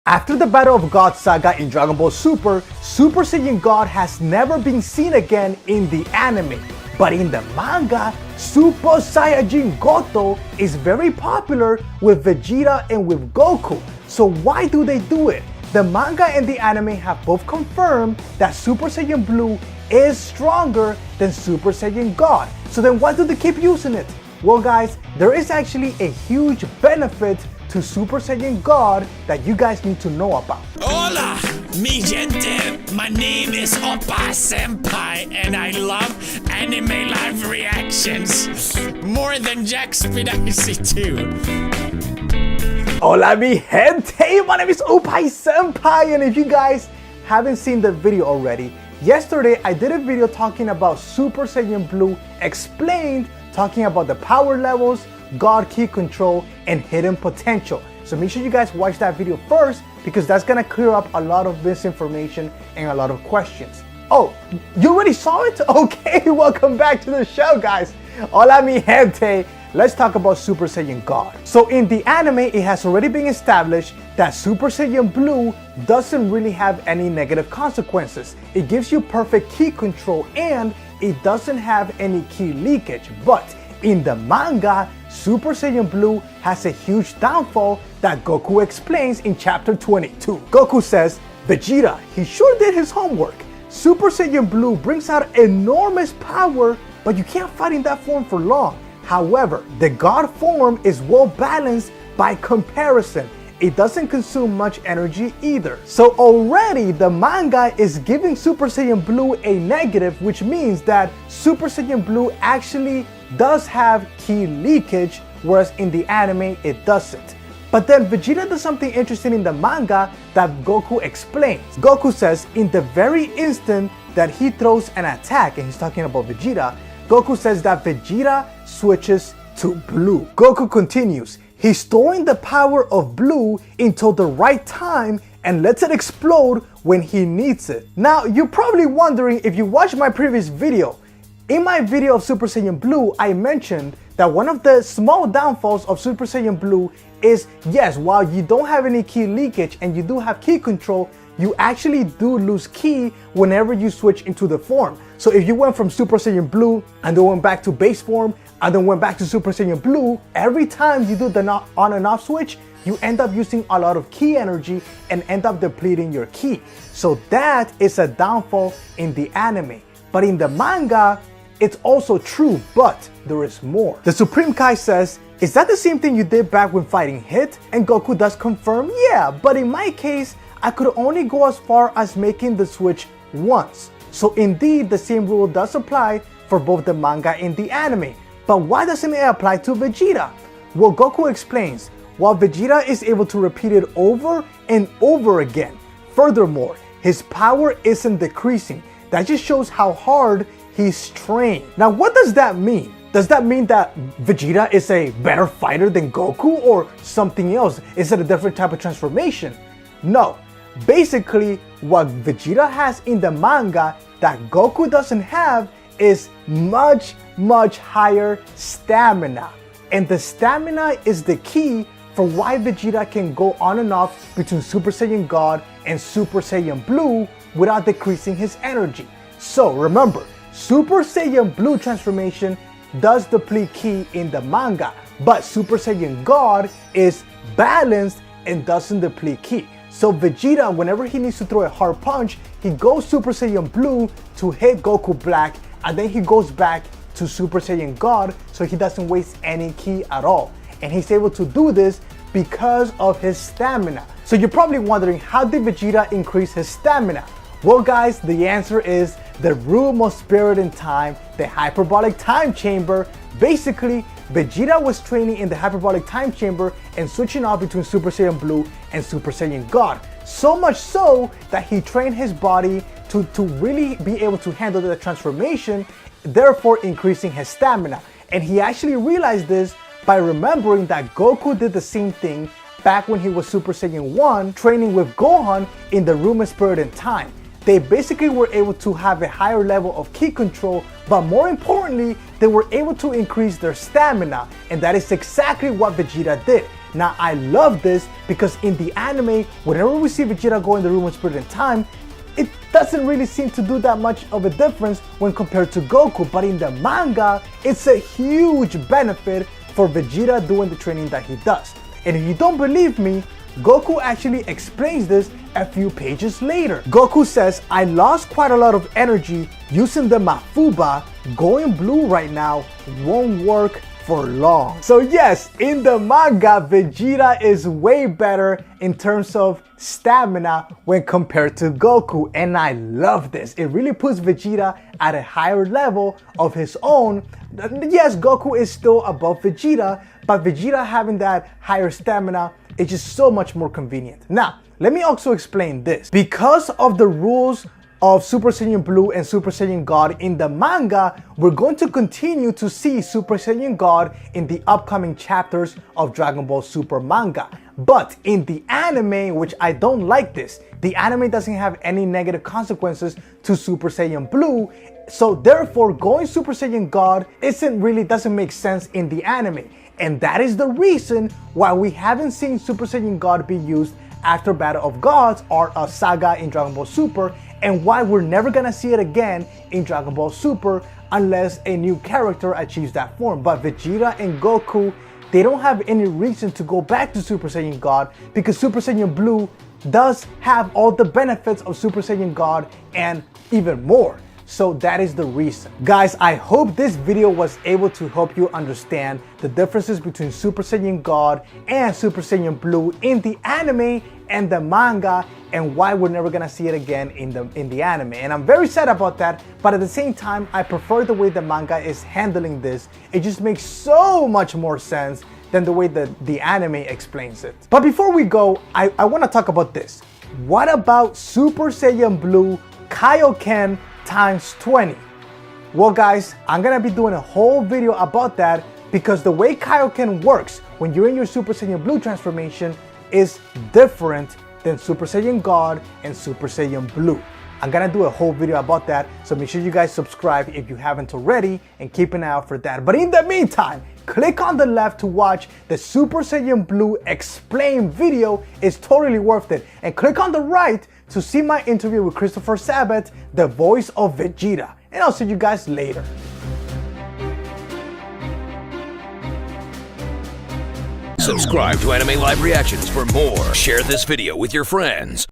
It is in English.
After the Battle of God saga in Dragon Ball Super, Super Saiyan God has never been seen again in the anime. But in the manga, Super Saiyan God is very popular with Vegeta and with Goku. So why do they do it? The manga and the anime have both confirmed that Super Saiyan Blue is stronger than Super Saiyan God. So then why do they keep using it? Well guys, there is actually a huge benefit to Super Saiyan God that you guys need to know about. Hola, mi gente. My name is Oppa Senpai and I love anime live reactions. More than Jack Spidacy too. Hola mi gente, my name is Oppa Senpai, and if you guys haven't seen the video already, yesterday I did a video talking about Super Saiyan Blue explained, talking about the power levels, God Ki control, and hidden potential. So make sure you guys watch that video first because that's gonna clear up a lot of misinformation and a lot of questions. Oh, you already saw it? Okay, welcome back to the show guys. Hola mi gente. Let's talk about Super Saiyan God. So in the anime, it has already been established that Super Saiyan Blue doesn't really have any negative consequences. It gives you perfect ki control and it doesn't have any ki leakage. But in the manga, Super Saiyan Blue has a huge downfall that Goku explains in chapter 22. Goku says, Vegeta, he sure did his homework. Super Saiyan Blue brings out enormous power, but you can't fight in that form for long. However, the God form is well balanced by comparison. It doesn't consume much energy either. So already the manga is giving Super Saiyan Blue a negative, which means that Super Saiyan Blue actually does have ki leakage, whereas in the anime it doesn't. But then Vegeta does something interesting in the manga that Goku explains. Goku says in the very instant that he throws an attack, and he's talking about Vegeta, Goku says that Vegeta switches to blue. Goku continues, he's storing the power of blue until the right time and lets it explode when he needs it. Now, you're probably wondering if you watched my previous video. In my video of Super Saiyan Blue, I mentioned that one of the small downfalls of Super Saiyan Blue is, yes, while you don't have any ki leakage and you do have ki control, you actually do lose ki whenever you switch into the form. So if you went from Super Saiyan Blue and then went back to base form and then went back to Super Saiyan Blue, every time you do the on and off switch, you end up using a lot of ki energy and end up depleting your ki. So that is a downfall in the anime. But in the manga, it's also true, but there is more. The Supreme Kai says, is that the same thing you did back when fighting Hit? And Goku does confirm, yeah, but in my case, I could only go as far as making the switch once. So indeed, the same rule does apply for both the manga and the anime. But why doesn't it apply to Vegeta? Well, Goku explains, while Vegeta is able to repeat it over and over again. Furthermore, his power isn't decreasing. That just shows how hard he's trained. Now, what does that mean? Does that mean that Vegeta is a better fighter than Goku or something else? Is it a different type of transformation? No. Basically, what Vegeta has in the manga that Goku doesn't have is much higher stamina. And the stamina is the key for why Vegeta can go on and off between Super Saiyan God and Super Saiyan Blue without decreasing his energy. So remember, Super Saiyan Blue transformation does deplete ki in the manga, but Super Saiyan God is balanced and doesn't deplete ki. So Vegeta, whenever he needs to throw a hard punch, he goes Super Saiyan Blue to hit Goku Black, and then he goes back to Super Saiyan God so he doesn't waste any ki at all. And he's able to do this because of his stamina. So you're probably wondering, how did Vegeta increase his stamina? Well guys, the answer is the room of spirit and time, the hyperbolic time chamber. Basically, Vegeta was training in the hyperbolic time chamber and switching off between Super Saiyan Blue and Super Saiyan God. So much so that he trained his body to really be able to handle the transformation, therefore increasing his stamina. And he actually realized this by remembering that Goku did the same thing back when he was Super Saiyan 1, training with Gohan in the room of spirit and time. They basically were able to have a higher level of ki control, but more importantly, they were able to increase their stamina, and that is exactly what Vegeta did. Now I love this because in the anime, whenever we see Vegeta go in the room with Spirit in Time, it doesn't really seem to do that much of a difference when compared to Goku, but in the manga, it's a huge benefit for Vegeta doing the training that he does. And if you don't believe me, Goku actually explains this a few pages later. Goku says, I lost quite a lot of energy using the Mafuba. Going blue right now won't work for long. So yes, in the manga, Vegeta is way better in terms of stamina when compared to Goku, and I love this. It really puts Vegeta at a higher level of his own. Yes, Goku is still above Vegeta, but Vegeta having that higher stamina is just so much more convenient. Now, let me also explain this. Because of the rules of Super Saiyan Blue and Super Saiyan God in the manga, we're going to continue to see Super Saiyan God in the upcoming chapters of Dragon Ball Super manga. But in the anime, which I don't like this, the anime doesn't have any negative consequences to Super Saiyan Blue, so therefore going Super Saiyan God doesn't make sense in the anime. And that is the reason why we haven't seen Super Saiyan God be used after Battle of Gods or a saga in Dragon Ball Super, and why we're never gonna see it again in Dragon Ball Super unless a new character achieves that form. But Vegeta and Goku, they don't have any reason to go back to Super Saiyan God because Super Saiyan Blue does have all the benefits of Super Saiyan God and even more. So that is the reason. Guys, I hope this video was able to help you understand the differences between Super Saiyan God and Super Saiyan Blue in the anime and the manga, and why we're never gonna see it again in the anime. And I'm very sad about that, but at the same time, I prefer the way the manga is handling this. It just makes so much more sense than the way that the anime explains it. But before we go, I wanna talk about this. What about Super Saiyan Blue Kaioken times 20? Well guys, I'm gonna be doing a whole video about that because the way Kaioken works when you're in your Super Saiyan Blue transformation is different than Super Saiyan God and Super Saiyan Blue. I'm gonna do a whole video about that, so make sure you guys subscribe if you haven't already and keep an eye out for that. But in the meantime, click on the left to watch the Super Saiyan Blue explain video. It's totally worth it. And click on the right to see my interview with Christopher Sabat, the voice of Vegeta. And I'll see you guys later. Subscribe to Anime Live Reactions for more. Share this video with your friends.